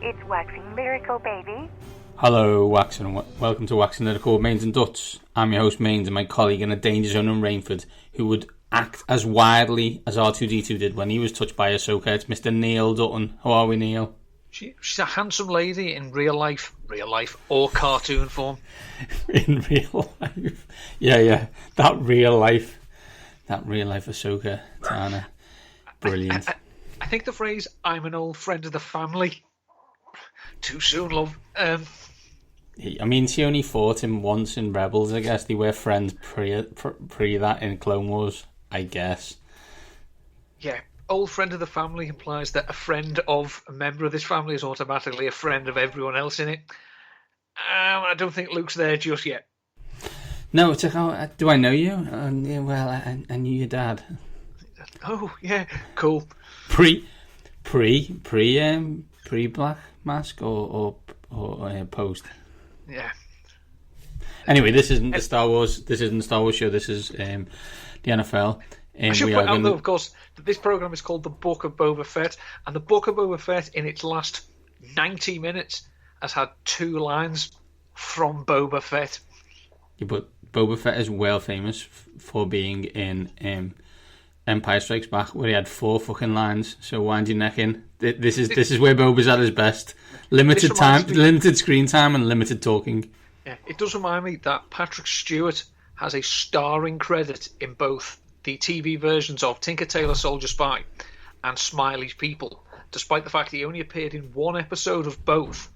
It's waxing lyrical, baby. Hello, Wax, and welcome to Wax and Lyrical with Mainz and Dutts. I'm your host, Mainz, and my colleague in a danger zone in Rainford, who would act as wildly as R2-D2 did when he was touched by Ahsoka. It's Mr. Neil Dutton. How are we, Neil? She's a handsome lady in real life, or cartoon form. In real life? Yeah. That real life Ahsoka, Tana. Brilliant. I think the phrase, I'm an old friend of the family, too soon, love. I mean, she only fought him once in Rebels, I guess. They were friends pre that in Clone Wars, I guess. Yeah, old friend of the family implies that a friend of a member of this family is automatically a friend of everyone else in it. I don't think Luke's there just yet. No, it's like, oh, do I know you? Yeah, well, I knew your dad. Oh, yeah, cool. Pre Black Mask or post? Yeah. Anyway, this isn't the Star Wars. This isn't the Star Wars show. This is the NFL. I should point out, though, of course, that this program is called The Book of Boba Fett, and The Book of Boba Fett, in its last 90 minutes, has had 2 lines from Boba Fett. Yeah, but Boba Fett is well famous for being in Empire Strikes Back, where he had 4 fucking lines. So wind your neck in. This is where Boba's at his best. Limited time, limited screen time, and limited talking. Yeah, it does remind me that Patrick Stewart has a starring credit in both the TV versions of Tinker Tailor Soldier Spy and Smiley's People, despite the fact he only appeared in 1 episode of both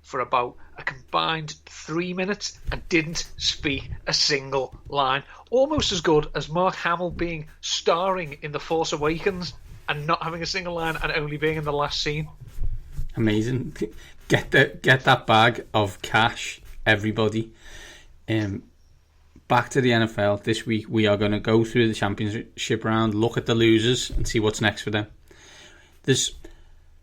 for about a combined 3 minutes and didn't speak a single line. Almost as good as Mark Hamill being starring in The Force Awakens and not having a single line and only being in the last scene. Amazing. Get that bag of cash, everybody. Back to the NFL. This week we are going to go through the championship round, look at the losers and see what's next for them. There's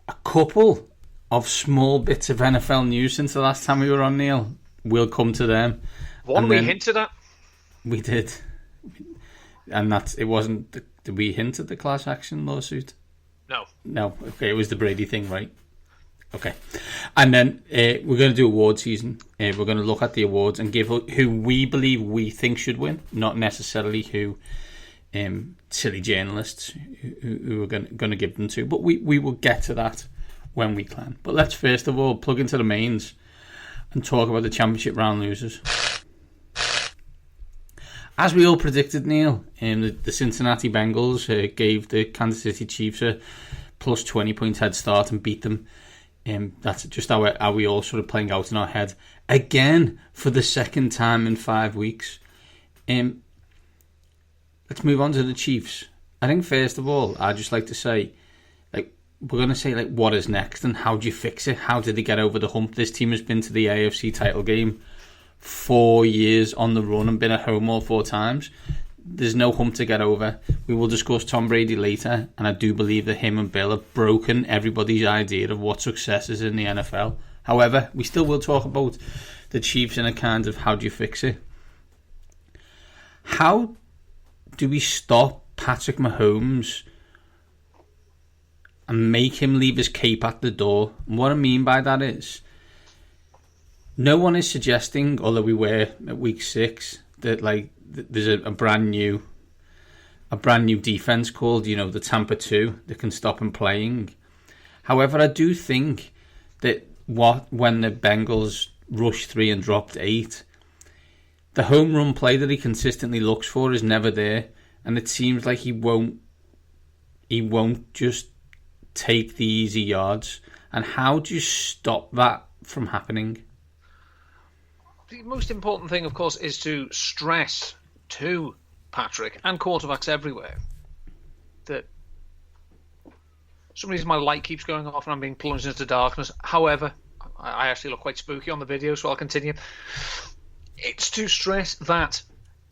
a couple of small bits of NFL news since the last time we were on, Neil. We'll come to them. One we hinted at. We did. And it wasn't... Did we hint at the class action lawsuit? No. Okay, it was the Brady thing, right? Okay. And then we're going to do award season. We're going to look at the awards and give who we believe we think should win, not necessarily who silly journalists who are going to give them to. But we will get to that when we can. But let's first of all plug into the mains and talk about the championship round losers. As we all predicted, Neil, the Cincinnati Bengals gave the Kansas City Chiefs a plus 20 points head start and beat them. That's just how we all sort of playing out in our head. Again, for the second time in 5 weeks. Let's move on to the Chiefs. I think, first of all, I'd just like to say, we're going to say, what is next and how do you fix it? How did they get over the hump? This team has been to the AFC title game 4 years on the run and been at home all 4 times. There's no hump to get over. We will discuss Tom Brady later, and I do believe that him and Bill have broken everybody's idea of what success is in the NFL. However, we still will talk about the Chiefs in a kind of how do you fix it. How do we stop Patrick Mahomes and make him leave his cape at the door? And what I mean by that is, no one is suggesting, although we were at week 6, that there's a brand new defense called, the Tampa 2 that can stop him playing. However, I do think that when the Bengals rushed 3 and dropped 8, the home run play that he consistently looks for is never there, and it seems like he won't just take the easy yards. And how do you stop that from happening? The most important thing, of course, is to stress to Patrick and quarterbacks everywhere that for some reason my light keeps going off and I'm being plunged into darkness. However, I actually look quite spooky on the video, so I'll continue. It's to stress that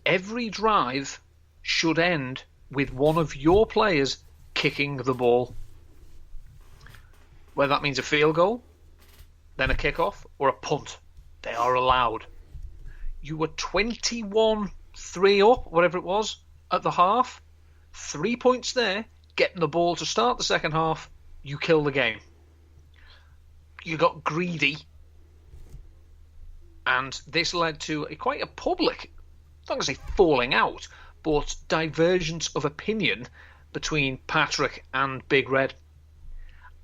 every drive should end with one of your players kicking the ball. Whether that means a field goal, then a kickoff, or a punt. They are allowed. You were 21-3 up, whatever it was, at the half. 3 points there, getting the ball to start the second half, you kill the game. you got greedy, and this led to quite a public, I'm not going to say falling out, but divergence of opinion between Patrick and Big Red.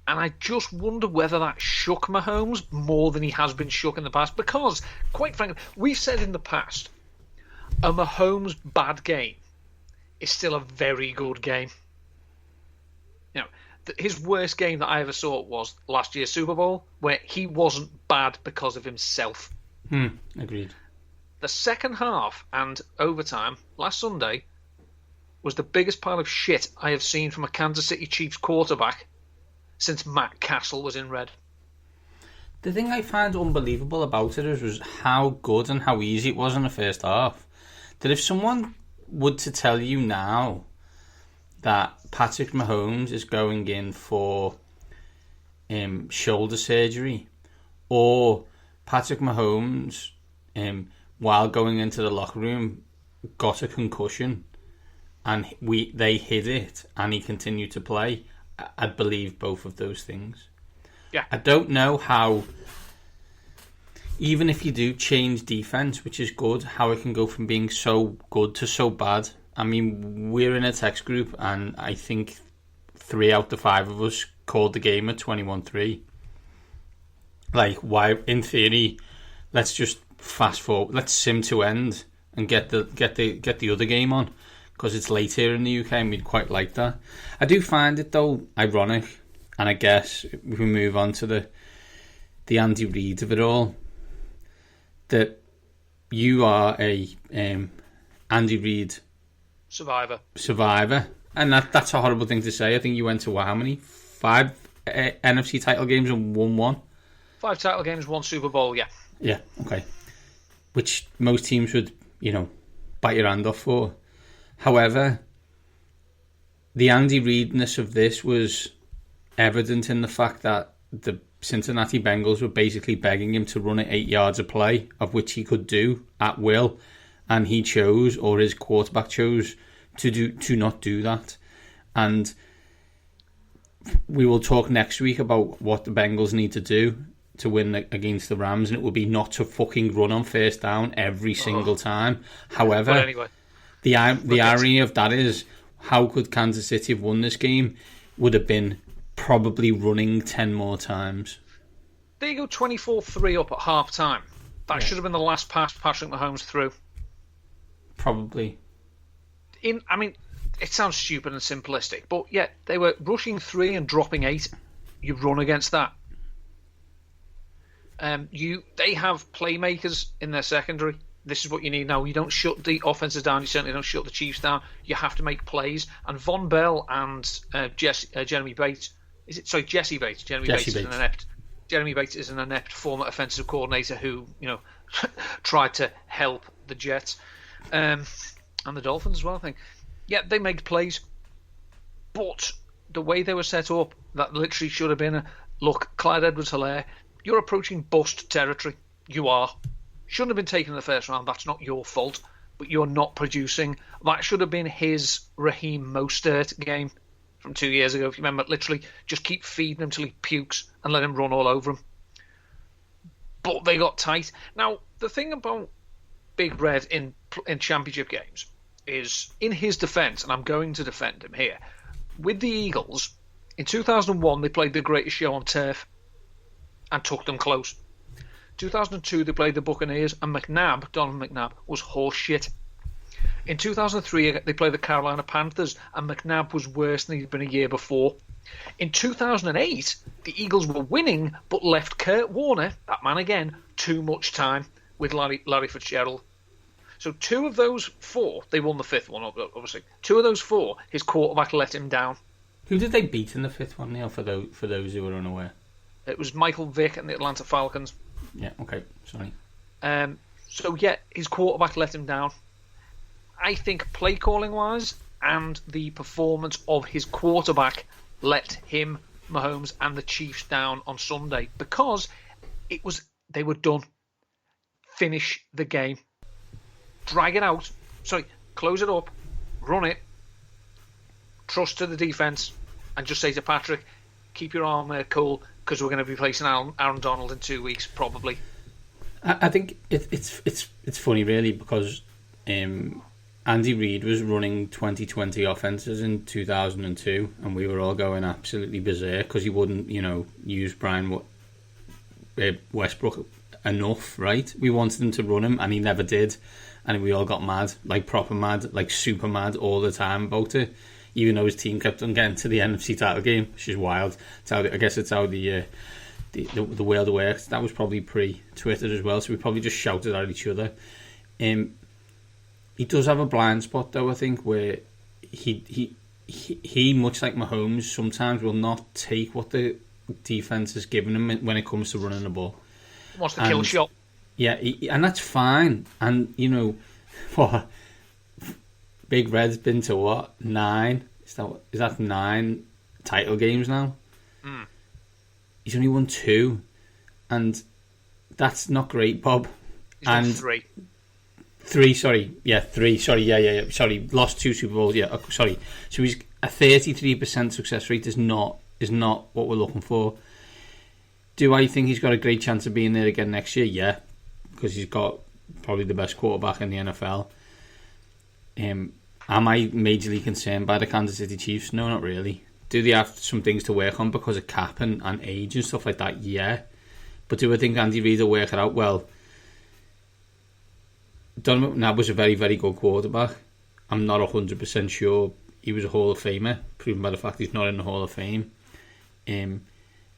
And I just wonder whether that shook Mahomes more than he has been shook in the past. Because, quite frankly, we've said in the past, a Mahomes bad game is still a very good game. You know, his worst game that I ever saw was last year's Super Bowl, where he wasn't bad because of himself. Agreed. The second half and overtime last Sunday was the biggest pile of shit I have seen from a Kansas City Chiefs quarterback since Matt Castle was in red. The thing I find unbelievable about it was how good and how easy it was in the first half. That if someone were to tell you now that Patrick Mahomes is going in for shoulder surgery, or Patrick Mahomes, while going into the locker room, got a concussion and they hid it and he continued to play, I'd believe both of those things. Yeah. I don't know how, even if you do change defense, which is good, how it can go from being so good to so bad. I mean, we're in a text group and I think 3 out of 5 of us called the game at 21-3. Like, why, in theory, let's just fast forward, let's sim to end and get the other game on, because it's late here in the UK and we'd quite like that. I do find it, though, ironic, and I guess if we move on to the Andy Reid of it all, that you are a Andy Reid survivor, and that's a horrible thing to say. I think you went to how many? 5 NFC title games and won 1? 5 title games, 1 Super Bowl, yeah. Yeah, okay. Which most teams would, bite your hand off for. However, the Andy Reidness of this was evident in the fact that the Cincinnati Bengals were basically begging him to run it 8 yards a play, of which he could do at will, and he chose, or his quarterback chose, to not do that. And we will talk next week about what the Bengals need to do to win against the Rams, and it will be not to fucking run on first down every single time. However, anyway, the irony of that is, how could Kansas City have won this game? Would have been probably running 10 more times. They go 24-3 up at half time. That should have been the last pass Patrick Mahomes threw. Probably. It sounds stupid and simplistic, but yeah, they were rushing 3 and dropping 8. You run against that. They have playmakers in their secondary. This is what you need now. You don't shut the offenses down. You certainly don't shut the Chiefs down. You have to make plays. And Von Bell and Jeremy Bates. Jesse Bates. Jeremy Bates is an inept former offensive coordinator who, tried to help the Jets and the Dolphins as well, I think. Yeah, they made plays, but the way they were set up, that literally should have been look, Clyde Edwards-Helaire, you're approaching bust territory. You are. Shouldn't have been taken in the first round. That's not your fault. But you're not producing. That should have been his Raheem Mostert game from 2 years ago. If you remember, literally just keep feeding him till he pukes and let him run all over him. But they got tight. Now, the thing about Big Red in championship games is, in his defence, and I'm going to defend him here, with the Eagles, in 2001 they played the greatest show on turf and took them close. 2002 they played the Buccaneers and Donovan McNabb was horse shit. In 2003 they played the Carolina Panthers and McNabb was worse than he'd been a year before. In 2008 the Eagles were winning but left Kurt Warner, that man again, too much time with Larry Fitzgerald. So 2 of those 4, they won the 5th one obviously. 2 of those 4 his quarterback let him down. Who did they beat in the 5th one, Neil, for those who were unaware? It was Michael Vick and the Atlanta Falcons. Yeah, okay, sorry. So yeah, his quarterback let him down. I think play calling wise and the performance of his quarterback let him, Mahomes, and the Chiefs down on Sunday, because they were done. Finish the game. Drag it out. Close it up. Run it. Trust to the defense, and just say to Patrick, keep your arm cool. because we're going to be placing Aaron Donald in 2 weeks, probably. I think it's funny, really, because Andy Reid was running 2020 offenses in 2002, and we were all going absolutely berserk because he wouldn't, use Brian Westbrook enough, right? We wanted him to run him, and he never did, and we all got mad, like proper mad, like super mad all the time about it, even though his team kept on getting to the NFC title game, which is wild. I guess it's how the world works. That was probably pre-Twitter as well, so we probably just shouted at each other. He does have a blind spot, though, I think, where he much like Mahomes, sometimes will not take what the defense is giving him when it comes to running the ball. Wants to kill a shot. Yeah, and that's fine. And, what? Big Red's been to what? 9? Is that 9 title games now? Mm. He's only won 2, and that's not great, Bob. He's won 3. 3, sorry. Yeah, 3. Sorry, yeah. Sorry, lost 2 Super Bowls. Yeah, sorry. So he's a 33% success rate is not what we're looking for. Do I think he's got a great chance of being there again next year? Yeah, because he's got probably the best quarterback in the NFL. Am I majorly concerned by the Kansas City Chiefs? No, not really. Do they have some things to work on because of cap and age and stuff like that? Yeah. But do I think Andy Reid will work it out? Well, Donovan McNabb was a very, very good quarterback. I'm not 100% sure he was a Hall of Famer, proven by the fact he's not in the Hall of Fame.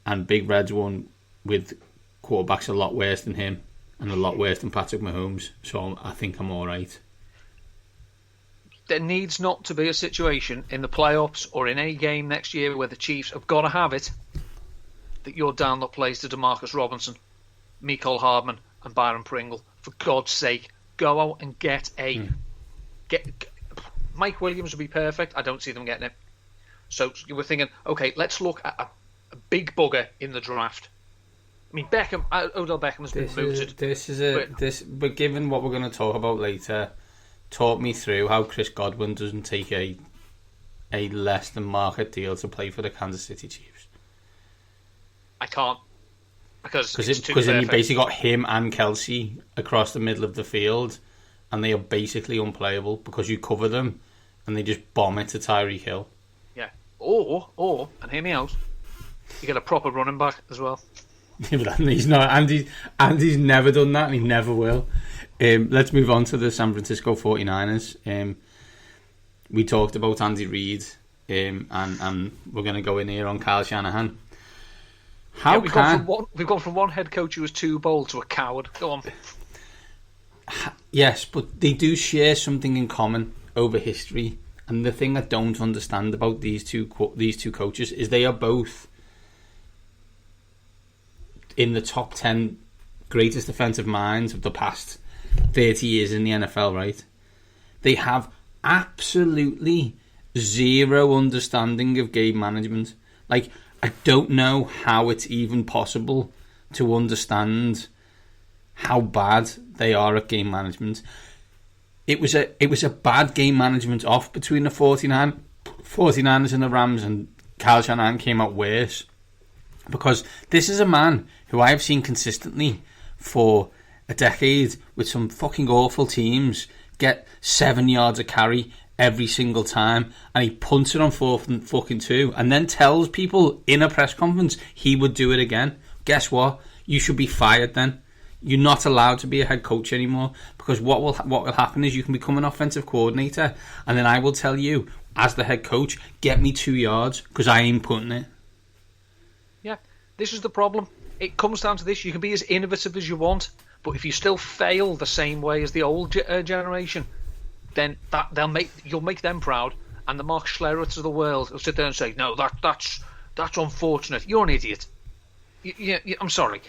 And Big Red's won with quarterbacks a lot worse than him and a lot worse than Patrick Mahomes. So I think I'm all right. There needs not to be a situation in the playoffs or in any game next year where the Chiefs have got to have it that your download plays to DeMarcus Robinson, Mecole Hardman and Byron Pringle. For God's sake, go out and get Mike Williams would be perfect. I don't see them getting it. So you were thinking, okay, let's look at a big bugger in the draft. I mean, Odell Beckham has been mooted. But given what we're going to talk about later, talk me through how Chris Godwin doesn't take a less than market deal to play for the Kansas City Chiefs. I can't. Because then you basically got him and Kelsey across the middle of the field, and they are basically unplayable because you cover them and they just bomb it to Tyreek Hill. Yeah. Or, and hear me out, you get a proper running back as well. Yeah, but he's not. Andy's never done that, and he never will. Let's move on to the San Francisco 49ers. We talked about Andy Reid, and we're going to go in here on Kyle Shanahan. We've gone from one head coach who was too bold to a coward. Go on. Yes, but they do share something in common over history, and the thing I don't understand about these two coaches is they are both in the top 10 greatest defensive minds of the past 30 years in the NFL, right? They have absolutely zero understanding of game management. Like, I don't know how it's even possible to understand how bad they are at game management. It was a bad game management off between the 49ers and the Rams, and Kyle Shanahan came out worse. Because this is a man who I have seen consistently for a decade with some fucking awful teams get 7 yards a carry every single time, and he punts it on 4th and fucking 2 and then tells people in a press conference he would do it again. Guess what? You should be fired then. You're not allowed to be a head coach anymore, because what will happen is you can become an offensive coordinator, and then I will tell you as the head coach, get me 2 yards because I ain't putting it. Yeah, this is the problem. It comes down to this: you can be as innovative as you want, but if you still fail the same way as the old generation, then you'll make them proud, and the Mark Schlerets of the world will sit there and say, "No, that's unfortunate. You're an idiot." I'm sorry.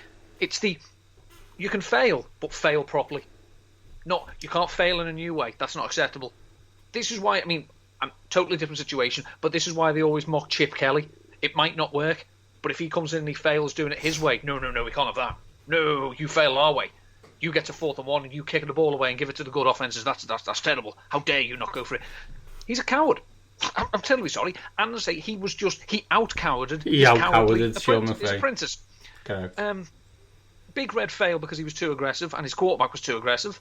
You can fail, but fail properly. No, you can't fail in a new way. That's not acceptable. This is why, I'm totally different situation, but this is why they always mock Chip Kelly. It might not work, but if he comes in and he fails doing it his way, no, we can't have that. No, you fail our way. You get to 4th and 1 and you kick the ball away and give it to the good offenses. That's terrible. How dare you not go for it? He's a coward. I'm terribly sorry. And I say he out-cowarded. He out-cowarded Sean his apprentice. Correct. Big red fail because he was too aggressive and his quarterback was too aggressive.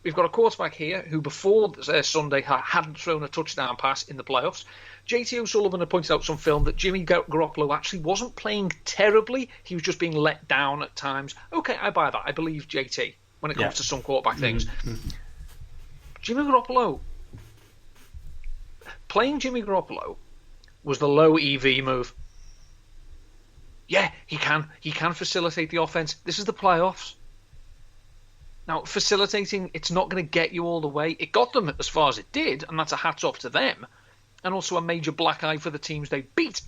We've got a quarterback here who before Sunday hadn't thrown a touchdown pass in the playoffs. JT O'Sullivan had pointed out some film that Jimmy Garoppolo actually wasn't playing terribly. He was just being let down at times. Okay, I buy that. I believe JT when it comes to some quarterback things. Mm-hmm. Jimmy Garoppolo... Playing Jimmy Garoppolo was the low EV move. Yeah, he can facilitate the offense. This is the playoffs. Now, facilitating, it's not going to get you all the way. It got them as far as it did, and that's a hats off to them. And also a major black eye for the teams they beat.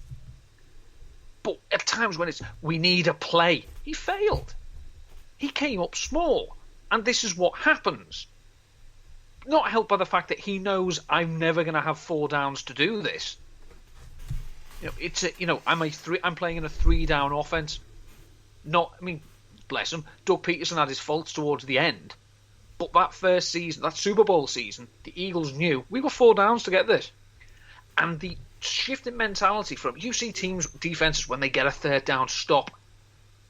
But at times when it's, we need a play, he failed. He came up small. And this is what happens. Not helped by the fact that he knows I'm never going to have 4 downs to do this. I'm playing in a 3-down offense. Bless him. Doug Peterson had his faults towards the end, but that first season, that Super Bowl season, the Eagles knew we were 4 downs to get this, and the shift in mentality from you see teams defenses when they get a 3rd down stop,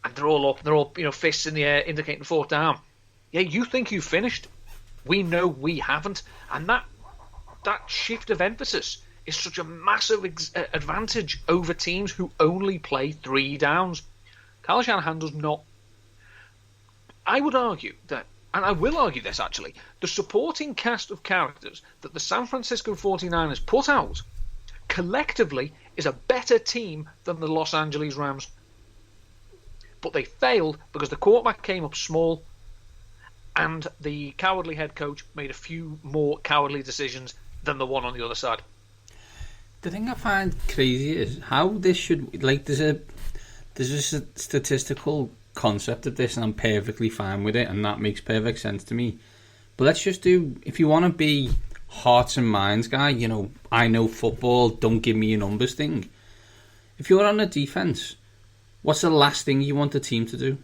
and they're all up, they're all fists in the air indicating 4th down. Yeah, you think you finished. We know we haven't, and that shift of emphasis is such a massive advantage over teams who only play 3 downs. Kyle Shanahan does not. I would argue that, and I will argue this actually, the supporting cast of characters that the San Francisco 49ers put out collectively is a better team than the Los Angeles Rams. But they failed because the quarterback came up small and the cowardly head coach made a few more cowardly decisions than the one on the other side. The thing I find crazy is how this should, like, there's a statistical concept of this and I'm perfectly fine with it and that makes perfect sense to me. But let's just do, if you want to be hearts and minds guy, I know football, don't give me your numbers thing. If you're on a defence, what's the last thing you want the team to do?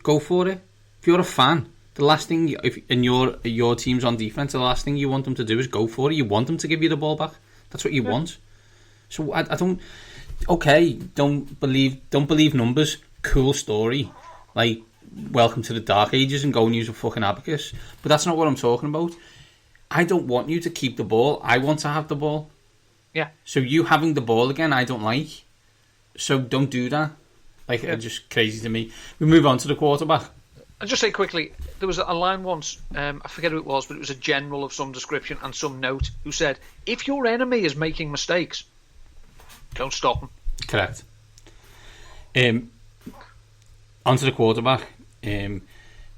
Go for it. If you're a fan, the last thing, your team's on defence, the last thing you want them to do is go for it. You want them to give you the ball back. That's what you want. So I don't. Okay, don't believe numbers. Cool story. Like, welcome to the Dark Ages and go and use a fucking abacus. But that's not what I'm talking about. I don't want you to keep the ball. I want to have the ball. Yeah. So you having the ball again, I don't like. So don't do that. Like, it's just crazy to me. We move on to the quarterback. I'll just say quickly, there was a line once, I forget who it was, but it was a general of some description and some note who said, if your enemy is making mistakes, don't stop them. Correct. Onto the quarterback.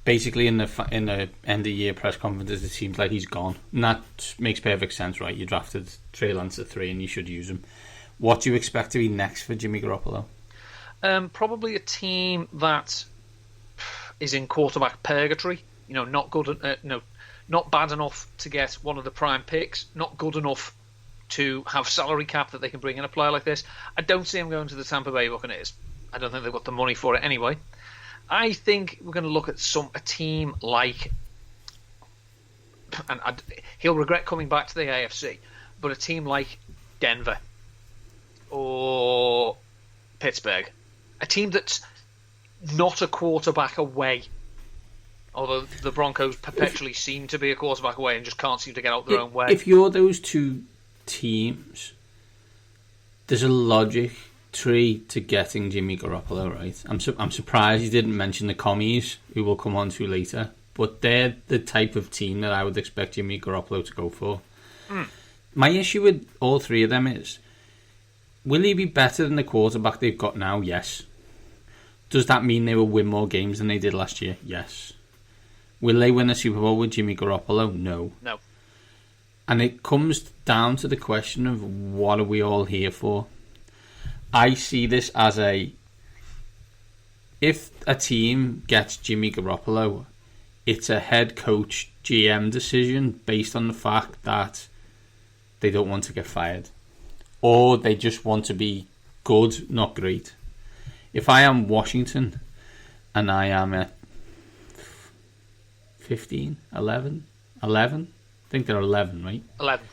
Basically, in the end of year press conferences, it seems like he's gone. And that makes perfect sense, right? You drafted Trey Lance at 3 and you should use him. What do you expect to be next for Jimmy Garoppolo? Probably a team that is in quarterback purgatory. Not good. Not bad enough to get one of the prime picks. Not good enough to have salary cap that they can bring in a player like this. I don't see him going to the Tampa Bay Buccaneers. I don't think they've got the money for it anyway. I think we're going to look at a team like, and he'll regret coming back to the AFC, but a team like Denver or Pittsburgh, a team that's not a quarterback away, although the Broncos perpetually seem to be a quarterback away and just can't seem to get out their own way. If you're those two teams, there's a logic tree to getting Jimmy Garoppolo, right? I'm surprised you didn't mention the Commies, who we'll come on to later, but they're the type of team that I would expect Jimmy Garoppolo to go for. My issue with all 3 of them is, will he be better than the quarterback they've got now? Yes. Does that mean they will win more games than they did last year? Yes. Will they win a Super Bowl with Jimmy Garoppolo? No. And it comes down to the question of, what are we all here for? I see this as if a team gets Jimmy Garoppolo, it's a head coach GM decision based on the fact that they don't want to get fired, or they just want to be good, not great. If I am Washington and I am at 11, I think they're 11, right? 11.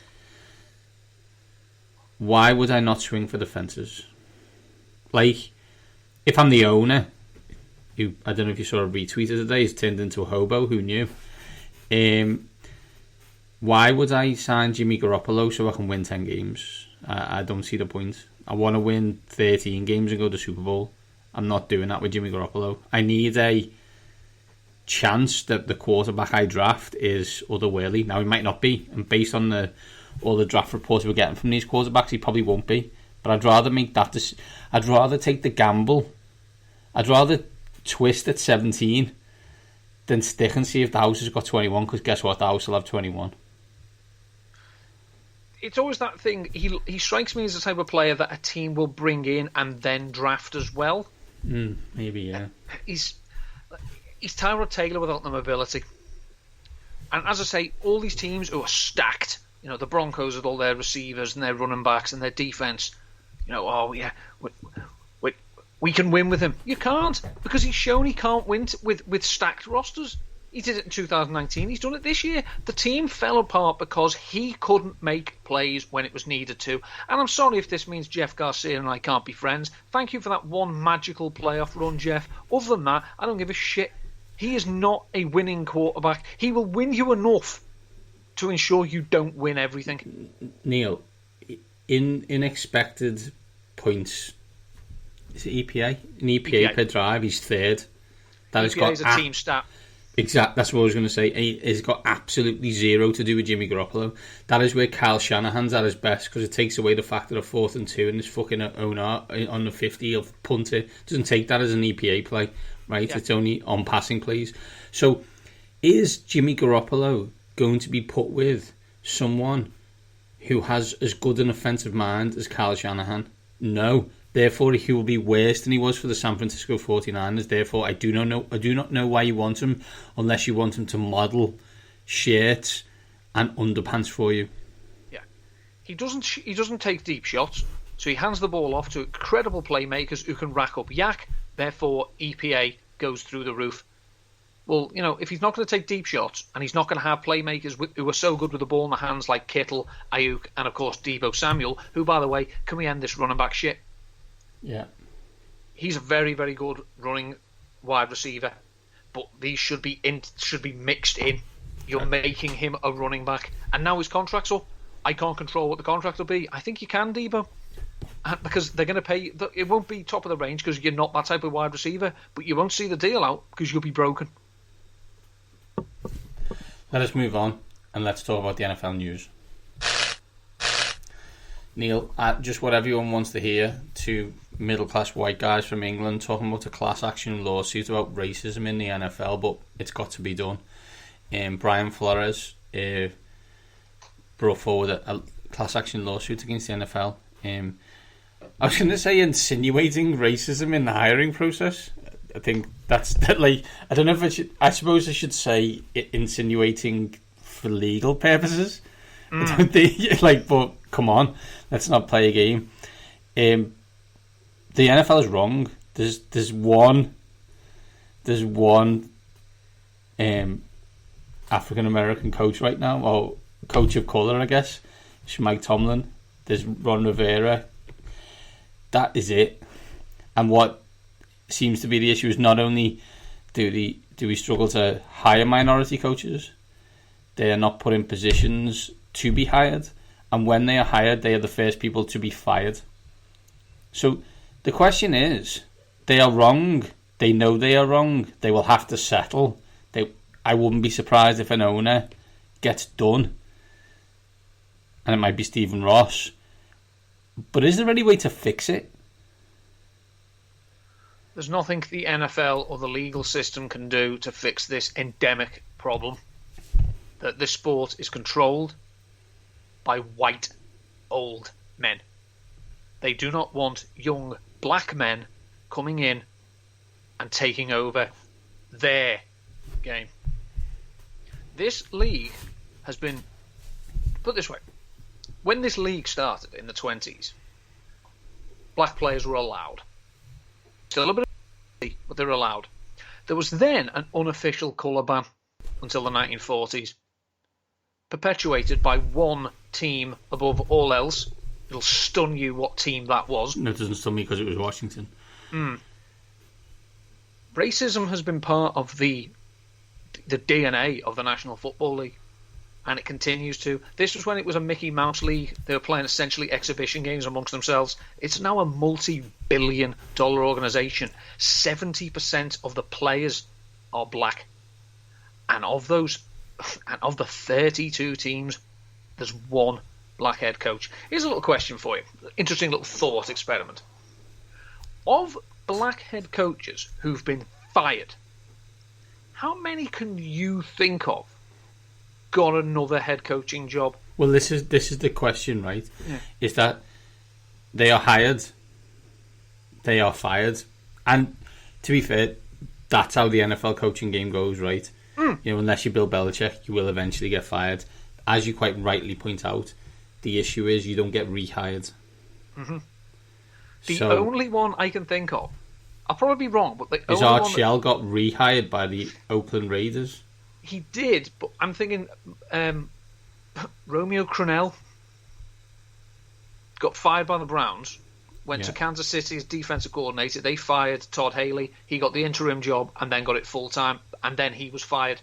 why would I not swing for the fences? Like, if I'm the owner, who, I don't know if you saw a retweet today, he's turned into a hobo, who knew? Why would I sign Jimmy Garoppolo so I can win 10 games? I don't see the point. I want to win 13 games and go to Super Bowl. I'm not doing that with Jimmy Garoppolo. I need a chance that the quarterback I draft is otherworldly. Now, he might not be, and based on all the draft reports we're getting from these quarterbacks, he probably won't be. But I'd rather make that. I'd rather take the gamble. I'd rather twist at 17 than stick and see if the house has got 21. Because guess what, the house will have 21. It's always that thing. He strikes me as the type of player that a team will bring in and then draft as well. Maybe, yeah. He's Tyrod Taylor without the mobility. And as I say, all these teams who are stacked, you know, the Broncos with all their receivers and their running backs and their defense, you know, oh yeah, we can win with him. You can't, because he's shown he can't win with stacked rosters. He did it in 2019. He's done it this year. The team fell apart because he couldn't make plays when it was needed to. And I'm sorry if this means Jeff Garcia and I can't be friends. Thank you for that one magical playoff run, Jeff. Other than that, I don't give a shit. He is not a winning quarterback. He will win you enough to ensure you don't win everything. Neil, in expected points, is it EPA? In EPA per drive, he's third. That EPA is a team stat. Exactly, that's what I was going to say. It's got absolutely zero to do with Jimmy Garoppolo. That is where Kyle Shanahan's at his best, because it takes away the fact that a 4th and 2 and this fucking owner on the 50 of punter doesn't take that as an EPA play, right? Yeah. It's only on passing plays. So, is Jimmy Garoppolo going to be put with someone who has as good an offensive mind as Kyle Shanahan? No. Therefore, he will be worse than he was for the San Francisco 49ers. Therefore, I do not know why you want him, unless you want him to model shirts and underpants for you. Yeah, he doesn't take deep shots, so he hands the ball off to incredible playmakers who can rack up yak. Therefore, EPA goes through the roof. Well, you know, if he's not going to take deep shots and he's not going to have playmakers who are so good with the ball in the hands like Kittle, Ayuk, and of course Deebo Samuel, who, by the way, can we end this running back shit? Yeah, he's a very, very good running wide receiver, but these should be mixed in. You're making him a running back, and now his contract's up. I can't control what the contract will be. I think you can, Deebo, because they're going to pay. It won't be top of the range because you're not that type of wide receiver, but you won't see the deal out because you'll be broken. Let us move on and let's talk about the NFL news. Neil, just what everyone wants to hear, two middle-class white guys from England talking about a class action lawsuit about racism in the NFL, but it's got to be done. Brian Flores brought forward a class action lawsuit against the NFL. I was going to say insinuating racism in the hiring process. I think that's like, I don't know if I should. I suppose I should say insinuating for legal purposes. I don't think, like, but come on, let's not play a game. The NFL is wrong. There's one African American coach right now, or coach of colour, I guess. It's Mike Tomlin. There's Ron Rivera. That is it. And what seems to be the issue is not only do we struggle to hire minority coaches, they are not put in positions to be hired, and when they are hired, they are the first people to be fired. So the question is, they are wrong. They know they are wrong. They will have to settle. I wouldn't be surprised if an owner gets done, and it might be Stephen Ross. But is there any way to fix it? There's nothing the NFL or the legal system can do to fix this endemic problem. That this sport is controlled by white old men. They do not want young black men coming in and taking over their game. This league has been, put this way, when this league started in the 20s, black players were allowed. Still a bit of, but they were allowed. There was then an unofficial colour ban until the 1940s, perpetuated by one team above all else, It'll stun you what team that was. No, it doesn't stun me because it was Washington. Racism has been part of the DNA of the National Football League, and it continues to. This was when it was a Mickey Mouse league. They were playing essentially exhibition games amongst themselves. It's now a multi-billion-dollar organisation. 70% of the players are black, and of the 32 teams, there's one black head coach. Here's a little question for you. Interesting little thought experiment. Of black head coaches who've been fired, how many can you think of got another head coaching job? Well, this is the question, right? Yeah. Is that they are hired, they are fired, and to be fair, that's how the NFL coaching game goes, right? You know, unless you're Bill Belichick, you will eventually get fired. As you quite rightly point out, the issue is you don't get rehired. The only one I can think of, I'll probably be wrong, but the is only Art one Shell got rehired by the Oakland Raiders? he did, but I'm thinking Romeo Crennel got fired by the Browns, went to Kansas City as defensive coordinator. They fired Todd Haley. He got the interim job and then got it full time, and then he was fired.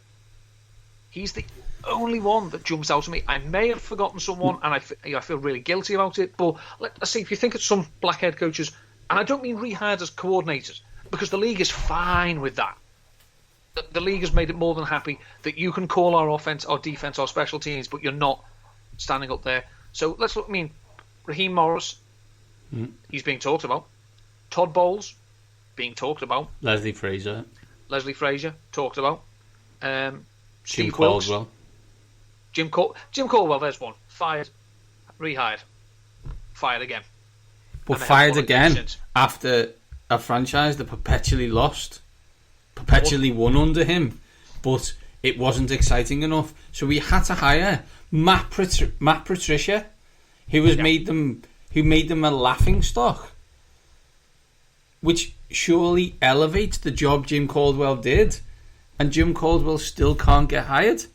He's the only one that jumps out at me. I may have forgotten someone, and I feel really guilty about it. But let's see, if you think of some black head coaches, and I don't mean rehired as coordinators, because the league is fine with that. The league has made it more than happy that you can call our offense, our defense, our special teams, but you're not standing up there. So let's look. I mean, Raheem Morris, he's being talked about. Todd Bowles, being talked about. Leslie Frazier, talked about. Jim Steve Wilkes. Caldwell. Jim Caldwell, there's one. Fired. Rehired. Fired again. But And they fired haven't won again since. after a franchise that perpetually lost. Perpetually won under him. But it wasn't exciting enough. So we had to hire Matt Patricia, who made them a laughing stock. Which surely elevates the job Jim Caldwell did. And Jim Caldwell still can't get hired.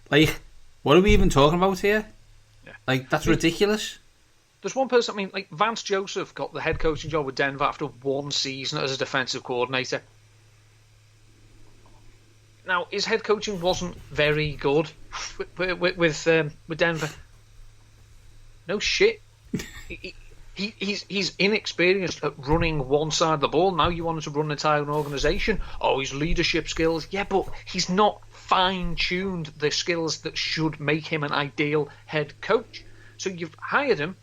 Like, what are we even talking about here? Yeah. Like, that's ridiculous. There's one person, I mean, like Vance Joseph got the head coaching job with Denver after one season as a defensive coordinator. Now, his head coaching wasn't very good with Denver. No shit. He's inexperienced at running one side of the ball. Now you want him to run an entire organisation. Oh, his leadership skills. Yeah, but he's not fine-tuned the skills that should make him an ideal head coach. So you've hired him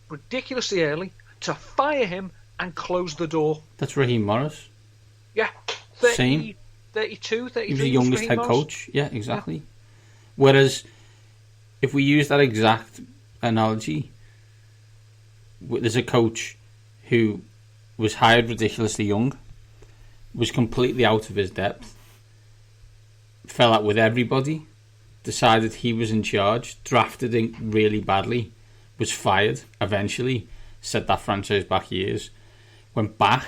ridiculously early to fire him and close the door. That's Raheem Morris. Yeah. Same. 32, 33. He was the youngest head coach. Yeah, exactly. Yeah. Whereas, if we use that exact analogy, there's a coach who was hired ridiculously young, was completely out of his depth, fell out with everybody, decided he was in charge, drafted in really badly, was fired eventually, set that franchise back years, went back,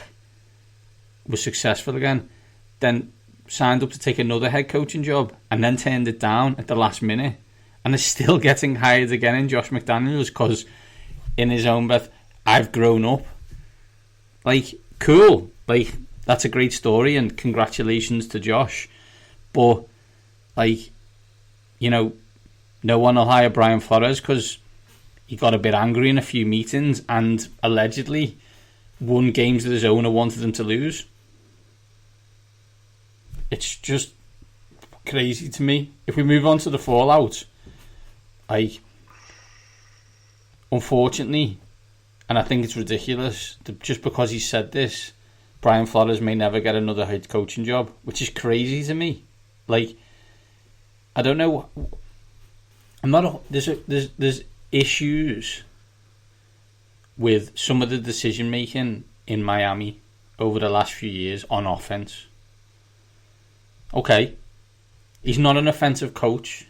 was successful again, then signed up to take another head coaching job, and then turned it down at the last minute, and is still getting hired again in Josh McDaniels because, in his own breath, I've grown up. Like, cool. Like, that's a great story, and congratulations to Josh. But, like, you know, no one will hire Brian Flores because he got a bit angry in a few meetings and allegedly won games that his owner wanted him to lose. It's just crazy to me. If we move on to the fallout, unfortunately, and I think it's ridiculous, that just because he said this, Brian Flores may never get another head coaching job, which is crazy to me. Like, I don't know. There's issues with some of the decision making in Miami over the last few years on offense. Okay, he's not an offensive coach.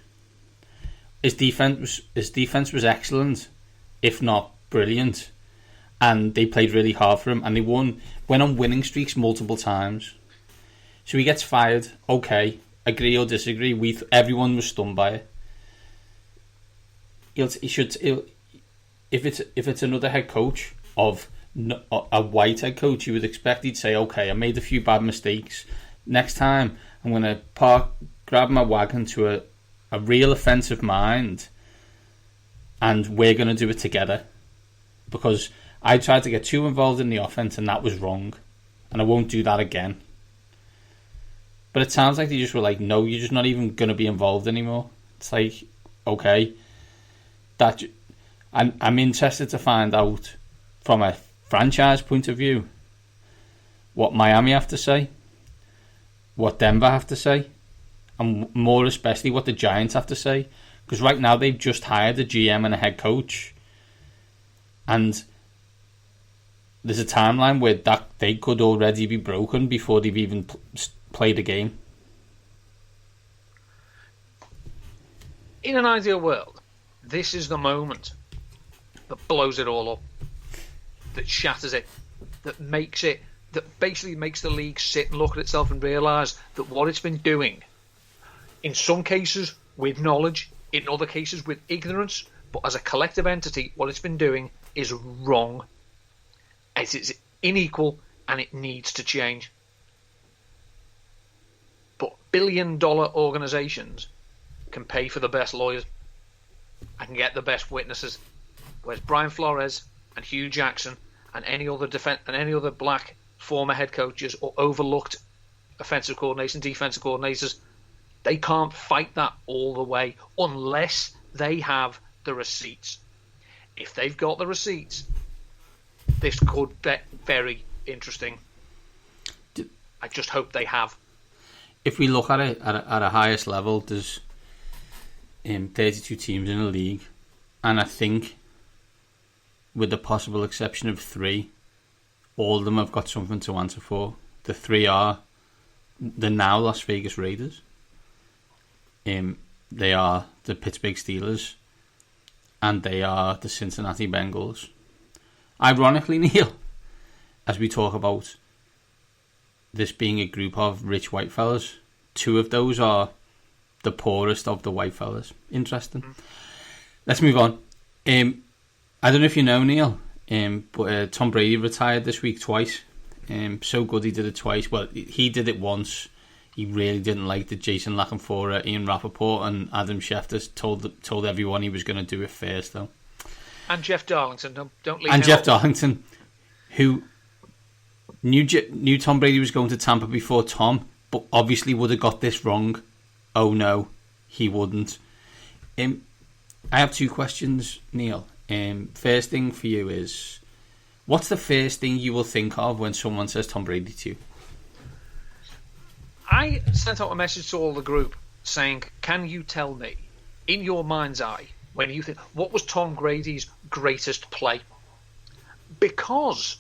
His defense was excellent, if not brilliant, and they played really hard for him, and they went on winning streaks multiple times. So he gets fired. Okay, agree or disagree. Everyone was stunned by it. if it's another head coach of a white head coach, you would expect he'd say, okay, I made a few bad mistakes. Next time, I'm going to grab my wagon to a real offensive mind, and we're going to do it together. Because I tried to get too involved in the offense, and that was wrong, and I won't do that again. But it sounds like they just were like, no, you're just not even going to be involved anymore. It's like, okay, I'm interested to find out from a franchise point of view what Miami have to say, what Denver have to say, and more especially what the Giants have to say. Because right now they've just hired a GM and a head coach, and there's a timeline where that they could already be broken before they've even played a game. In an ideal world, this is the moment that blows it all up, that shatters it, that basically makes the league sit and look at itself and realise that what it's been doing, in some cases with knowledge, in other cases with ignorance, but as a collective entity, what it's been doing is wrong. It is unequal, and it needs to change. But billion-dollar organisations can pay for the best lawyers and can get the best witnesses, whereas Brian Flores and Hugh Jackson and any other black former head coaches or overlooked offensive coordinators and defensive coordinators, they can't fight that all the way unless they have the receipts. If they've got the receipts, this could be very interesting. I just hope they have. If we look at it at a highest level, there's 32 teams in the league, and I think, with the possible exception of 3, all of them have got something to answer for. The 3 are the now Las Vegas Raiders. They are the Pittsburgh Steelers, and they are the Cincinnati Bengals. Ironically, Neil, as we talk about this being a group of rich white fellas, 2 of those are the poorest of the white fellas. Interesting. Let's move on. I don't know if you know, Neil, but Tom Brady retired this week twice. So good he did it twice. Well, he did it once. He really didn't like that Jason Lackenfora, Ian Rappaport and Adam Schefter told everyone he was going to do it first, though. And Jeff Darlington, don't leave And him Jeff out. Darlington, who knew Tom Brady was going to Tampa before Tom, but obviously would have got this wrong. Oh no, he wouldn't. I have 2 questions, Neil. First thing for you is, what's the first thing you will think of when someone says Tom Brady to you? I sent out a message to all the group saying, can you tell me, in your mind's eye, when you think, what was Tom Brady's greatest play? Because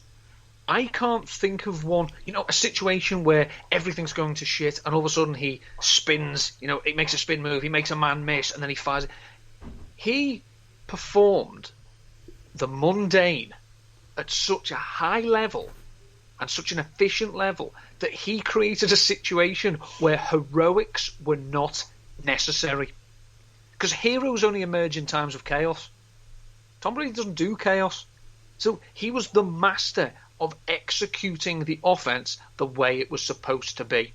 I can't think of one, a situation where everything's going to shit and all of a sudden he spins, it makes a spin move, he makes a man miss, and then he fires it. He performed the mundane at such a high level and such an efficient level that he created a situation where heroics were not necessary. Because heroes only emerge in times of chaos. Tom Brady doesn't do chaos. So he was the master of executing the offense the way it was supposed to be.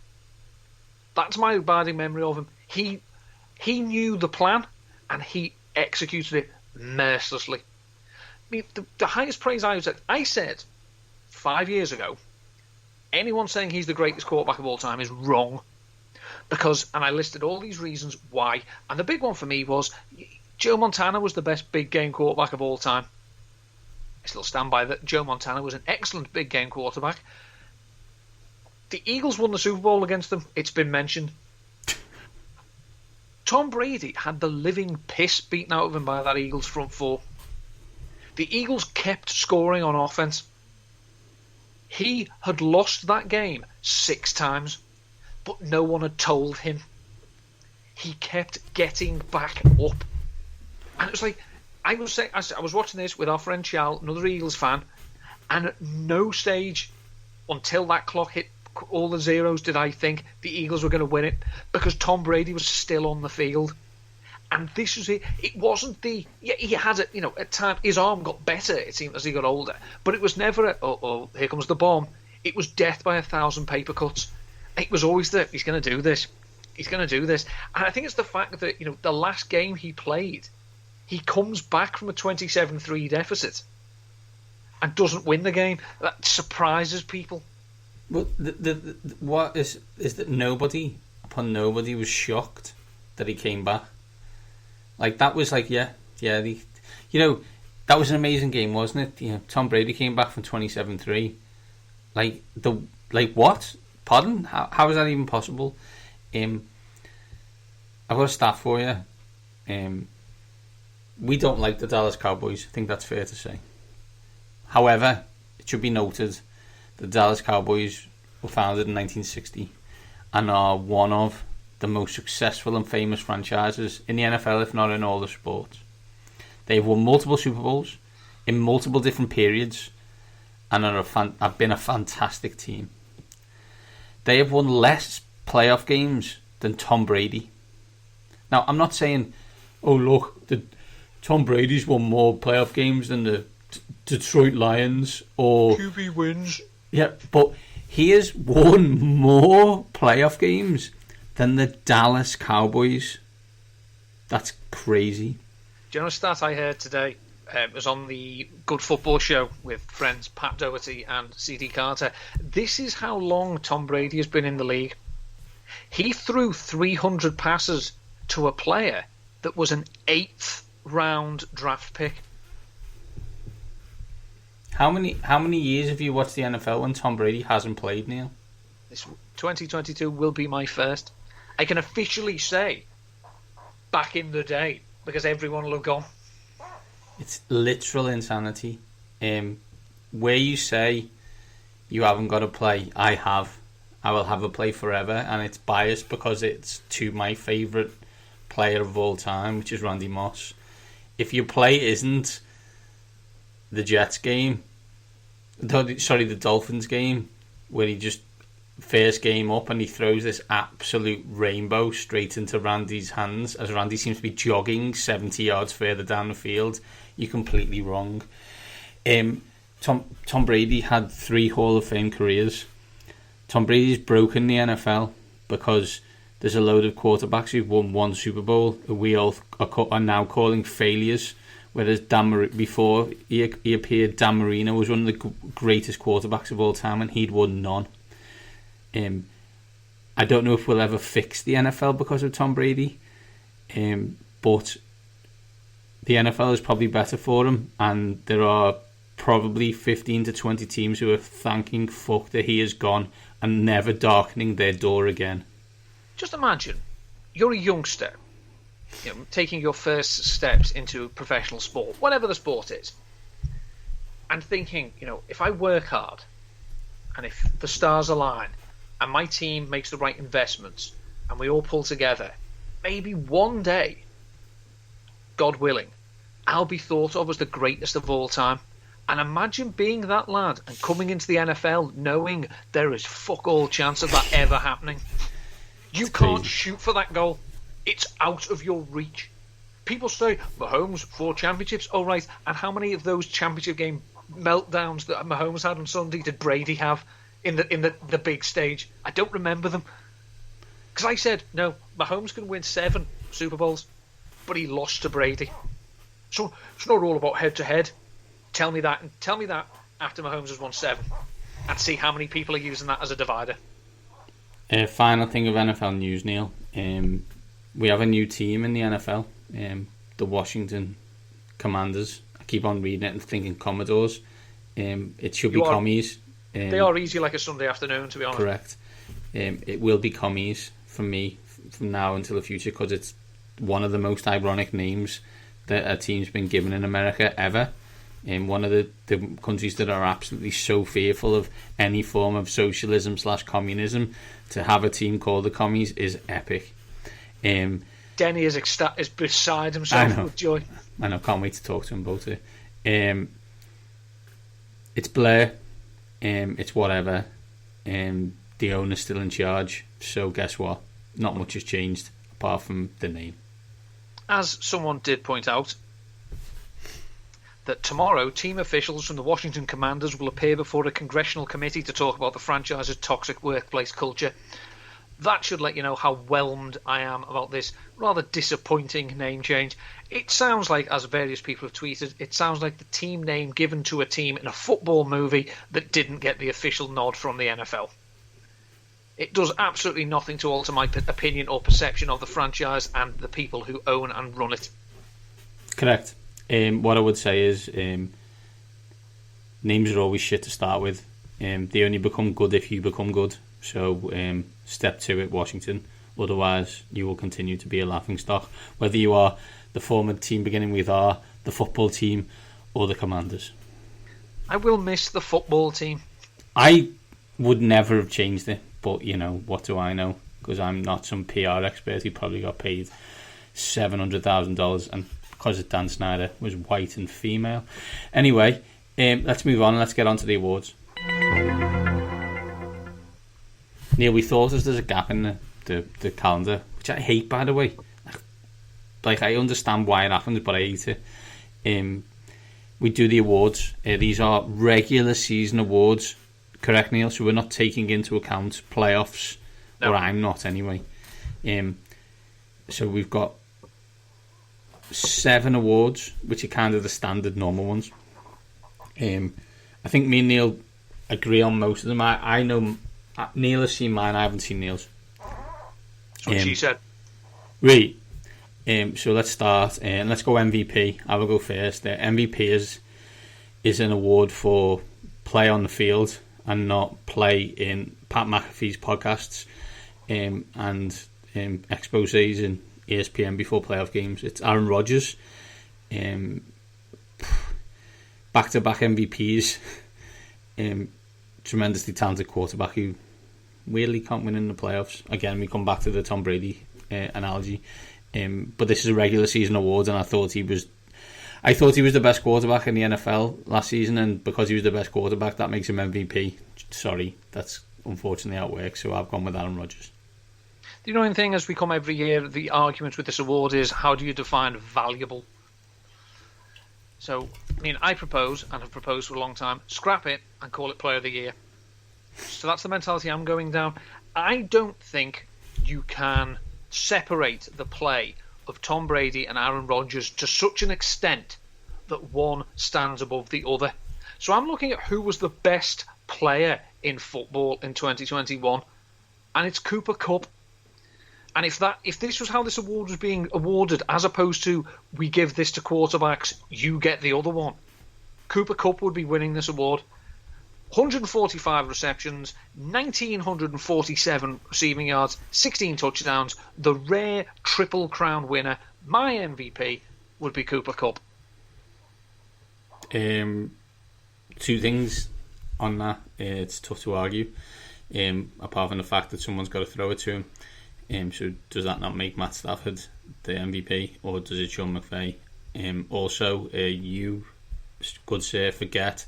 That's my abiding memory of him. He knew the plan and he executed it mercilessly. I mean, the highest praise I said 5 years ago, anyone saying he's the greatest quarterback of all time is wrong. And I listed all these reasons why. And the big one for me was Joe Montana was the best big game quarterback of all time. I still stand by that. Joe Montana was an excellent big game quarterback. The Eagles won the Super Bowl against them. It's been mentioned. Tom Brady had the living piss beaten out of him by that Eagles front four. The Eagles kept scoring on offense. He had lost that game 6 times, but no one had told him. He kept getting back up. And it was like, I was watching this with our friend Charles, another Eagles fan, and at no stage until that clock hit all the zeros did I think the Eagles were going to win it, because Tom Brady was still on the field. And this was it. It wasn't the... Yeah, he had it, at times his arm got better, it seemed, as he got older. But it was never here comes the bomb. It was death by 1,000 paper cuts. It was always he's going to do this. He's going to do this. And I think it's the fact that, the last game he played, he comes back from a 27-3 deficit and doesn't win the game. That surprises people. Well, what is that nobody was shocked that he came back. Like, that was like, that was an amazing game, wasn't it? Tom Brady came back from 27-3. Like what? Pardon? How is that even possible? I've got a stat for you. We don't like the Dallas Cowboys. I think that's fair to say. However, it should be noted the Dallas Cowboys were founded in 1960 and are one of the most successful and famous franchises in the NFL, if not in all the sports. They've won multiple Super Bowls in multiple different periods and have been a fantastic team. They have won less playoff games than Tom Brady. Now, I'm not saying, oh look, Tom Brady's won more playoff games than the Detroit Lions or QB wins. Yeah, but he has won more playoff games than the Dallas Cowboys. That's crazy. Do you know a stat I heard today? It was on the Good Football Show with friends Pat Doherty and CD Carter. This is how long Tom Brady has been in the league. He threw 300 passes to a player that was an 8th round draft pick. How many years have you watched the NFL when Tom Brady hasn't played, Neil? This 2022 will be my first. I can officially say back in the day, because everyone will have gone. It's literal insanity. Where you say you haven't got to play, I have. I will have a play forever, and it's biased because it's to my favourite player of all time, which is Randy Moss. If your play isn't the Jets game, the Dolphins game, where he just first game up and he throws this absolute rainbow straight into Randy's hands as Randy seems to be jogging 70 yards further down the field, you're completely wrong. Tom Brady had 3 Hall of Fame careers. Tom Brady's broken the NFL because there's a load of quarterbacks who've won 1 Super Bowl that we all are now calling failures. Whereas before he appeared, Dan Marino was one of the greatest quarterbacks of all time, and he'd won none. I don't know if we'll ever fix the NFL because of Tom Brady, but the NFL is probably better for him, and there are probably 15 to 20 teams who are thanking fuck that he is gone and never darkening their door again. Just imagine, you're a youngster, taking your first steps into professional sport, whatever the sport is, and thinking, if I work hard and if the stars align and my team makes the right investments and we all pull together, maybe one day, God willing, I'll be thought of as the greatest of all time. And imagine being that lad and coming into the NFL knowing there is fuck all chance of that ever happening. You can't shoot for that goal. It's out of your reach. People say, Mahomes, 4 championships. Oh, right. And how many of those championship game meltdowns that Mahomes had on Sunday did Brady have in the big stage? I don't remember them. Because I said, no, Mahomes can win 7 Super Bowls, but he lost to Brady. So it's not all about head-to-head. Tell me that after Mahomes has won 7. And see how many people are using that as a divider. Final thing of NFL news, Neil. We have a new team in the NFL, the Washington Commanders. I keep on reading it and thinking Commodores. It should be Commies. They are easy like a Sunday afternoon, to be honest. Correct. It will be Commies from me from now until the future because it's one of the most ironic names that a team's been given in America ever. In one of the countries that are absolutely so fearful of any form of socialism / communism, to have a team called the Commies is epic. Denny is beside himself with joy. I know, can't wait to talk to him about it. It's Blair. It's whatever. The owner's still in charge. So guess what? Not much has changed apart from the name. as someone did point out, that tomorrow team officials from the Washington Commanders will appear before a congressional committee to talk about the franchise's toxic workplace culture. That should let you know how whelmed I am about this rather disappointing name change. It sounds like, as various people have tweeted, it sounds like the team name given to a team in a football movie that didn't get the official nod from the NFL. It does absolutely nothing to alter my opinion or perception of the franchise and the people who own and run it. Correct. What I would say is names are always shit to start with. They only become good if you become good. So step to it, Washington. Otherwise, you will continue to be a laughingstock. Whether you are the former team beginning with R, the football team, or the Commanders. I will miss the football team. I would never have changed it. But, you know, what do I know? Because I'm not some PR expert. He probably got paid $700,000. And because of Dan Snyder, was white and female. Anyway, let's move on. Let's get on to the awards. Neil, we thought there's a gap in the calendar, which I hate, by the way. Like, I understand why it happens, but I hate it. We do the awards. These are regular season awards. Correct, Neil? So we're not taking into account playoffs, no. Or I'm not anyway. So we've got 7 awards, which are kind of the standard normal ones. I think me and Neil agree on most of them. I know Neil has seen mine. I haven't seen Neil's. That's what she said. Right. So let's start and let's go MVP. I will go first. MVP is an award for play on the field and not play in Pat McAfee's podcasts and exposés in ESPN before playoff games. It's Aaron Rodgers. Back-to-back MVPs. Tremendously talented quarterback who weirdly can't win in the playoffs. Again, we come back to the Tom Brady analogy. But this is a regular season award, and I thought he was the best quarterback in the NFL last season, and because he was the best quarterback, that makes him MVP. Sorry, that's unfortunately how it works, so I've gone with Aaron Rodgers. The annoying thing as we come every year, the argument with this award is, how do you define valuable? So, I mean, I propose, and have proposed for a long time, scrap it and call it Player of the Year. So that's the mentality I'm going down. I don't think you can separate the play of Tom Brady and Aaron Rodgers to such an extent that one stands above the other. So I'm looking at who was the best player in football in 2021, and it's Cooper Kupp. And if this was how this award was being awarded, as opposed to we give this to quarterbacks, you get the other one, Cooper Kupp would be winning this award. 145 receptions, 1,947 receiving yards, 16 touchdowns, the rare Triple Crown winner. My MVP would be Cooper Kupp. 2 things on that. It's tough to argue, apart from the fact that someone's got to throw it to him. So does that not make Matt Stafford the MVP, or does it Sean McVay? Also, you, good sir, forget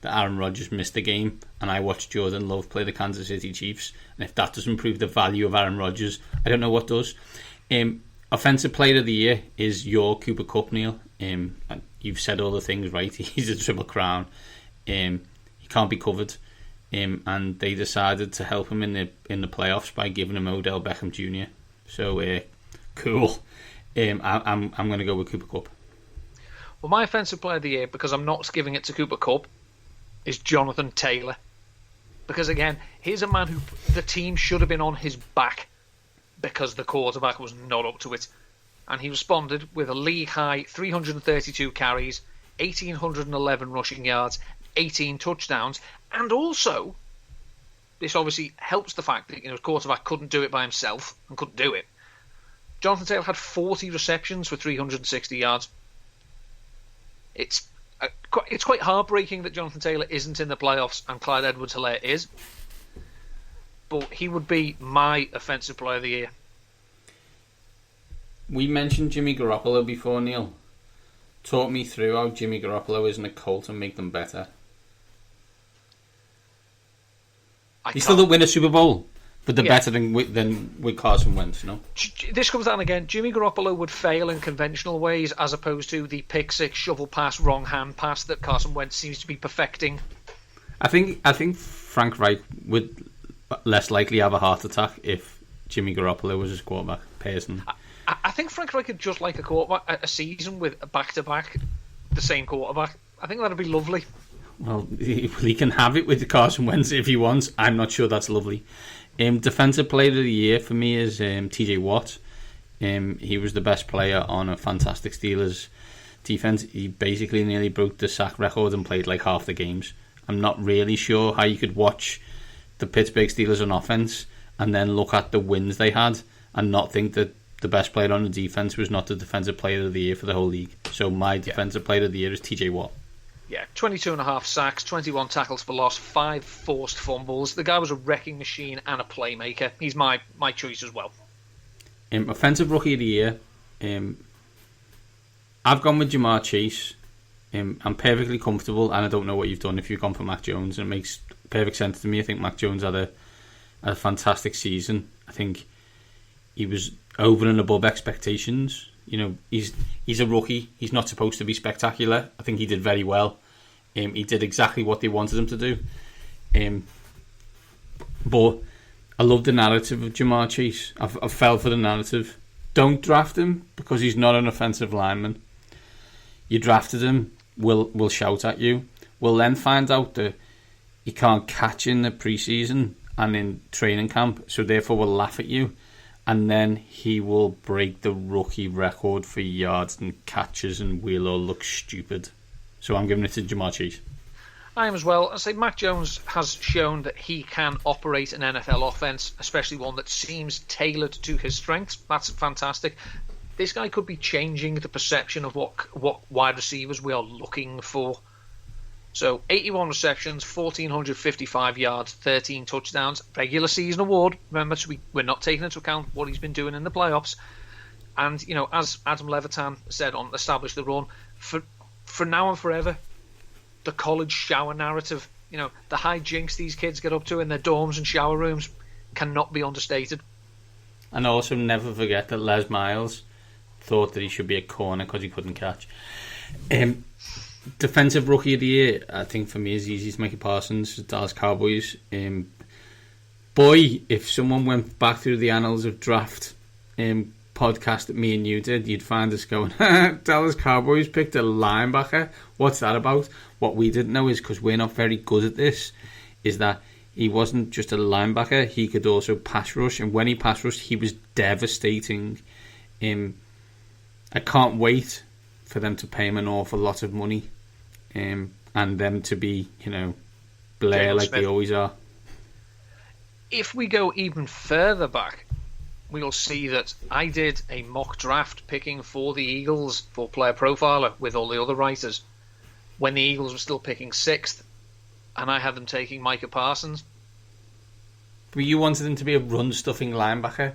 that Aaron Rodgers missed a game, and I watched Jordan Love play the Kansas City Chiefs, and if that doesn't prove the value of Aaron Rodgers, I don't know what does. Offensive Player of the Year is your Cooper Kupp, Neil. You've said all the things right. He's a Triple Crown. He can't be covered, and they decided to help him in the playoffs by giving him Odell Beckham Jr. So cool. I'm going to go with Cooper Kupp. Well, my Offensive Player of the Year, because I'm not giving it to Cooper Kupp, is Jonathan Taylor. Because again, here's a man who the team should have been on his back because the quarterback was not up to it. And he responded with a league-high 332 carries, 1,811 rushing yards, 18 touchdowns. And also, this obviously helps the fact that the quarterback couldn't do it by himself and couldn't do it. Jonathan Taylor had 40 receptions for 360 yards. It's quite heartbreaking that Jonathan Taylor isn't in the playoffs and Clyde Edwards-Helaire is. But he would be my Offensive Player of the Year. We mentioned Jimmy Garoppolo before, Neil. Talk me through how Jimmy Garoppolo isn't a Colt and make them better. He still didn't win a Super Bowl. But they're better than with Carson Wentz, no? This comes down again. Jimmy Garoppolo would fail in conventional ways as opposed to the pick six, shovel pass, wrong hand pass that Carson Wentz seems to be perfecting. I think Frank Reich would less likely have a heart attack if Jimmy Garoppolo was his quarterback, personally. I think Frank Reich would just like a season with back-to-back the same quarterback. I think that'd be lovely. Well, he can have it with Carson Wentz if he wants. I'm not sure that's lovely. Defensive player of the year for me is TJ Watt. He was the best player on a fantastic Steelers defense. He basically nearly broke the sack record and played like half the games. I'm not really sure how you could watch the Pittsburgh Steelers on offense and then look at the wins they had and not think that the best player on the defense was not the defensive player of the year for the whole league. So my defensive player of the year is TJ Watt. Yeah, 22.5 sacks, 21 tackles for loss, 5 forced fumbles. The guy was a wrecking machine and a playmaker. He's my choice as well. Offensive rookie of the year, I've gone with Jamar Chase. I'm perfectly comfortable, and I don't know what you've done if you've gone for Mac Jones, and it makes perfect sense to me. I think Mac Jones had a fantastic season. I think he was over and above expectations. You know, he's a rookie. He's not supposed to be spectacular. I think he did very well. He did exactly what they wanted him to do. But I love the narrative of Jamar Chase. I fell for the narrative. Don't draft him because he's not an offensive lineman. You drafted him, we'll shout at you. We'll then find out that he can't catch in the preseason and in training camp, so therefore we'll laugh at you. And then he will break the rookie record for yards and catches, and we'll all look stupid. So I'm giving it to Jamar Chase. I am as well. I say Mac Jones has shown that he can operate an NFL offense, especially one that seems tailored to his strengths. That's fantastic. This guy could be changing the perception of what wide receivers we are looking for. So 81 receptions, 1,455 yards, 13 touchdowns, regular season award. Remember, so we're not taking into account what he's been doing in the playoffs. And, you know, as Adam Levitan said on Establish the Run, for now and forever, the college shower narrative, you know, the hijinks these kids get up to in their dorms and shower rooms cannot be understated. And also never forget that Les Miles thought that he should be a corner because he couldn't catch. Defensive rookie of the year, I think for me is easy to Micah Parsons, Dallas Cowboys. Boy, if someone went back through the annals of draft podcast that me and you did, you'd find us going, Dallas Cowboys picked a linebacker. What's that about? What we didn't know is, because we're not very good at this, is that he wasn't just a linebacker, he could also pass rush, and when he pass rushed, he was devastating. I can't wait for them to pay him an awful lot of money, and them to be, you know, Blair Jalen like Smith. they always are. If we go even further back, we'll see that I did a mock draft picking for the Eagles for Player Profiler with all the other writers when the Eagles were still picking 6th, and I had them taking Micah Parsons. But you wanted him to be a run-stuffing linebacker,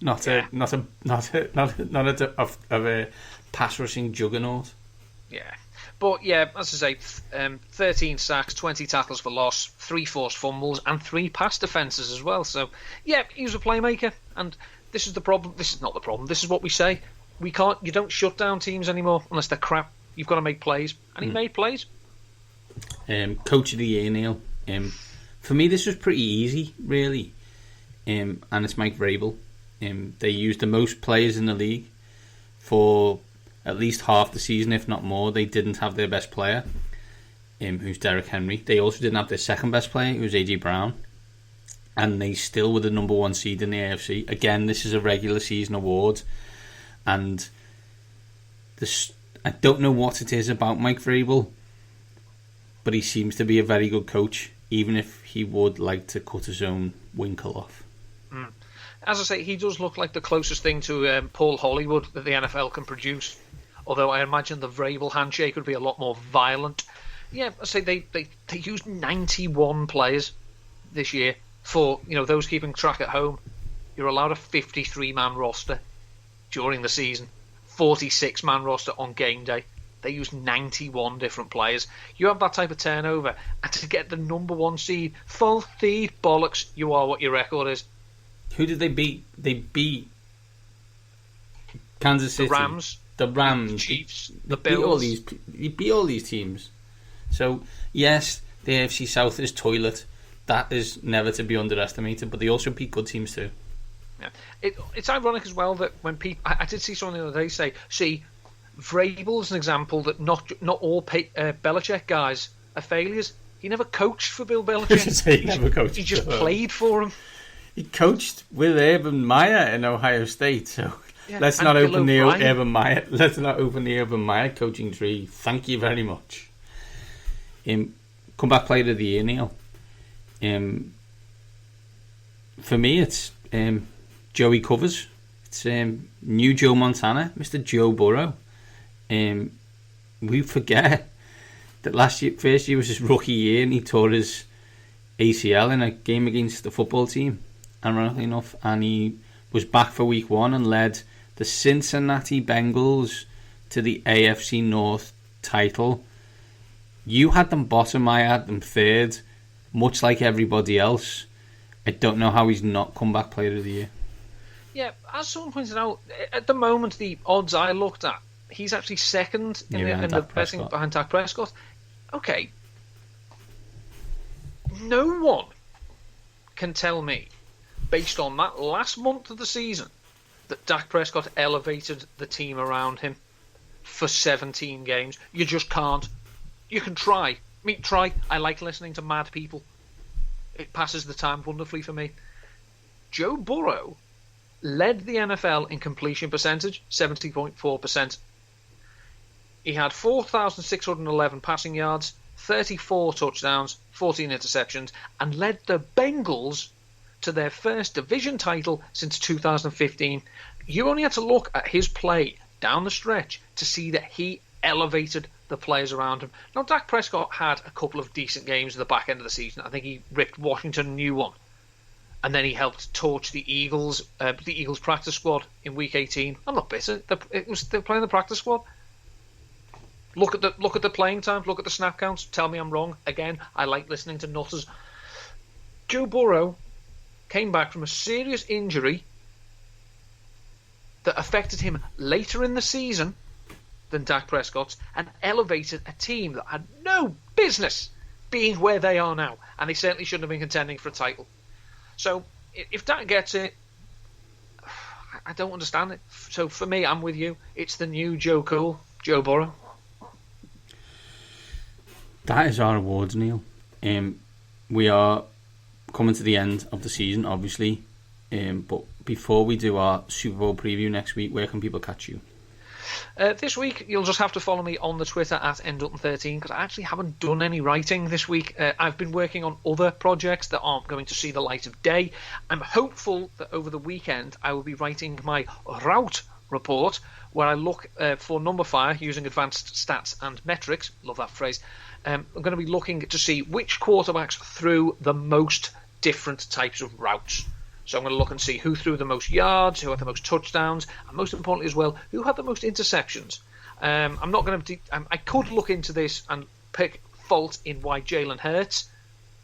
not a pass rushing juggernaut. Yeah. But yeah, as I say, 13 sacks, 20 tackles for loss, 3 forced fumbles, and 3 pass defences as well. So, yeah, he was a playmaker, and this is the problem. This is not the problem. This is what we say. You don't shut down teams anymore unless they're crap. You've got to make plays, and he made plays. Coach of the year, Neil. For me, this was pretty easy, really, and it's Mike Vrabel. They used the most players in the league for at least half the season, if not more. They didn't have their best player, who's Derrick Henry. They also didn't have their second best player, who's AJ Brown, and they still were the number 1 seed in the AFC. Again, this is a regular season award, and I don't know what it is about Mike Vrabel, but he seems to be a very good coach, even if he would like to cut his own winkle off. As I say, he does look like the closest thing to Paul Hollywood that the NFL can produce. Although I imagine the Vrabel handshake would be a lot more violent. Yeah, I say they used 91 players this year. For, you know, those keeping track at home, you're allowed a 53-man roster during the season, 46-man roster on game day. They used 91 different players. You have that type of turnover, and to get the number 1 seed, full feed bollocks, you are what your record is. Who did they beat? They beat Kansas City, the Rams, the Chiefs, they the Bills. He beat all these teams. So yes, the AFC South is toilet. That is never to be underestimated. But they also beat good teams too. Yeah. It's ironic as well that when people, I did see someone the other day say, see, Vrabel's an example that not all Belichick guys are failures. He never coached for Bill Belichick. He just played for him. He coached with Urban Meyer in Ohio State, so let's not open the Urban Meyer coaching tree. Thank you very much. Comeback player of the year, Neil. For me, it's Joey Covers. It's new Joe Montana, Mr. Joe Burrow. We forget that first year was his rookie year, and he tore his ACL in a game against the football team, ironically enough, and he was back for week 1 and led the Cincinnati Bengals to the AFC North title. You had them bottom, I had them third, much like everybody else. I don't know how he's not comeback player of the year. Yeah, as someone pointed out, at the moment, the odds I looked at, he's actually second in the betting behind Dak Prescott. Okay. No one can tell me, based on that last month of the season, that Dak Prescott elevated the team around him for 17 games. You just can't. You can try. Try. I like listening to mad people. It passes the time wonderfully for me. Joe Burrow led the NFL in completion percentage, 70.4%. He had 4,611 passing yards, 34 touchdowns, 14 interceptions, and led the Bengals to their first division title since 2015. You only had to look at his play down the stretch to see that he elevated the players around him. Now, Dak Prescott had a couple of decent games at the back end of the season. I think he ripped Washington a new one. And then he helped torch the Eagles practice squad in Week 18. I'm not bitter. They're playing the practice squad. Look at the playing time. Look at the snap counts. Tell me I'm wrong. Again, I like listening to nutters. Joe Burrow came back from a serious injury that affected him later in the season than Dak Prescott's, and elevated a team that had no business being where they are now, and they certainly shouldn't have been contending for a title. So if Dak gets it, I don't understand it. So for me, I'm with you. It's the new Joe Cool, Joe Burrow. That is our awards, Neil. We are coming to the end of the season, obviously. But before we do our Super Bowl preview next week, where can people catch you? This week, you'll just have to follow me on the Twitter at ndutton13, because I actually haven't done any writing this week. I've been working on other projects that aren't going to see the light of day. I'm hopeful that over the weekend I will be writing my route report, where I look for number fire using advanced stats and metrics. Love that phrase. I'm going to be looking to see which quarterbacks threw the most different types of routes. So I'm going to look and see who threw the most yards, who had the most touchdowns, and most importantly as well, who had the most interceptions. I'm not going to. I could look into this and pick fault in why Jalen Hurts,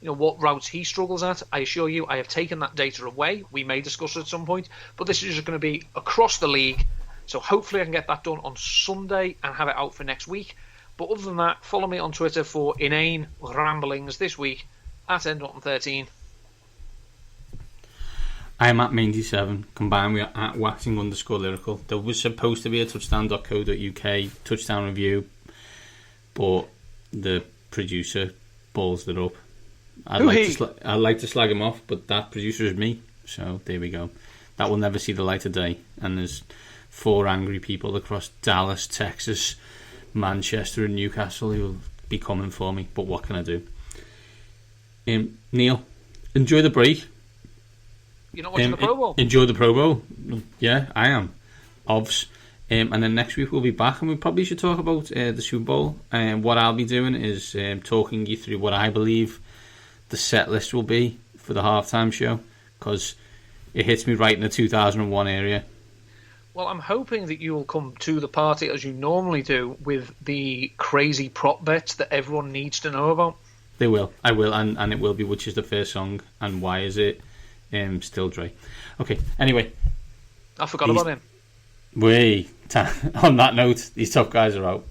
what routes he struggles at. I assure you, I have taken that data away. We may discuss it at some point, but this is just going to be across the league. So hopefully I can get that done on Sunday and have it out for next week. But other than that, follow me on Twitter for inane ramblings this week at ndutton13. I'm at Maindy7, combined with at waxing_lyrical. There was supposed to be a touchdown.co.uk touchdown review, but the producer balls it up. I'd like to slag him off, but that producer is me. So there we go. That will never see the light of day. And there's 4 angry people across Dallas, Texas, Manchester and Newcastle who will be coming for me. But what can I do? Neil, enjoy the break. You're not watching the Pro Bowl? Enjoy the Pro Bowl. Yeah, I am. Obvs. And then next week we'll be back, and we probably should talk about the Super Bowl. What I'll be doing is talking you through what I believe the set list will be for the halftime show, because it hits me right in the 2001 area. Well, I'm hoping that you will come to the party as you normally do with the crazy prop bets that everyone needs to know about. They will. I will, and it will be which is the first song and why is it. Still Dre. Okay, anyway. I forgot about him. On that note, these top guys are out.